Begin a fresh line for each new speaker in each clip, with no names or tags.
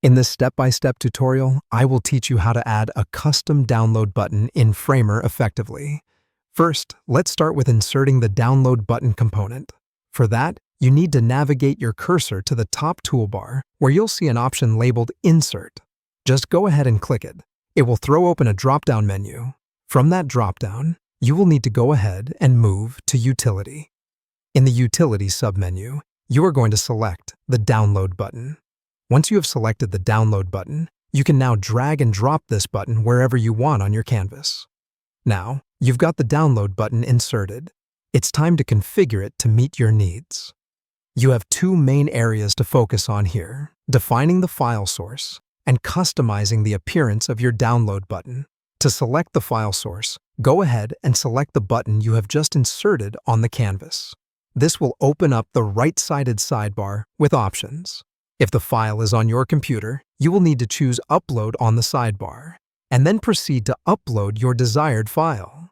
In this step-by-step tutorial, I will teach you how to add a custom download button in Framer effectively. First, let's start with inserting the download button component. For that, you need to navigate your cursor to the top toolbar where you'll see an option labeled Insert. Just go ahead and click it. It will throw open a drop-down menu. From that drop-down, you will need to go ahead and move to Utility. In the Utilities submenu, you are going to select the Download button. Once you have selected the Download button, you can now drag and drop this button wherever you want on your canvas. Now, you've got the Download button inserted. It's time to configure it to meet your needs. You have two main areas to focus on here: defining the file source and customizing the appearance of your download button. To select the file source, go ahead and select the button you have just inserted on the canvas. This will open up the right-sided sidebar with options. If the file is on your computer, you will need to choose Upload on the sidebar, and then proceed to upload your desired file.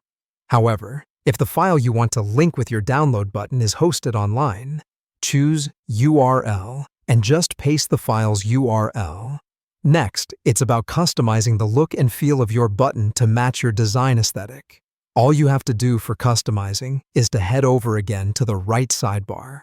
However, if the file you want to link with your download button is hosted online, choose URL and just paste the file's URL. Next, it's about customizing the look and feel of your button to match your design aesthetic. All you have to do for customizing is to head over again to the right sidebar.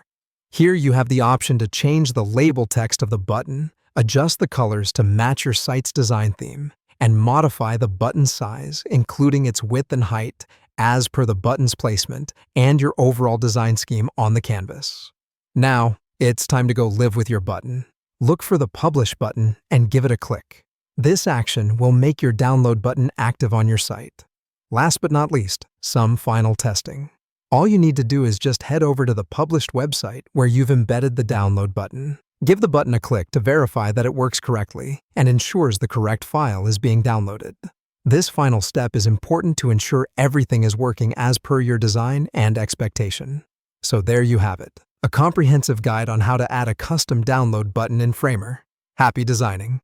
Here you have the option to change the label text of the button, adjust the colors to match your site's design theme, and modify the button size, including its width and height, as per the button's placement and your overall design scheme on the canvas. Now, it's time to go live with your button. Look for the Publish button and give it a click. This action will make your download button active on your site. Last but not least, some final testing. All you need to do is just head over to the published website where you've embedded the download button. Give the button a click to verify that it works correctly and ensures the correct file is being downloaded. This final step is important to ensure everything is working as per your design and expectation. So there you have it, a comprehensive guide on how to add a custom download button in Framer. Happy designing!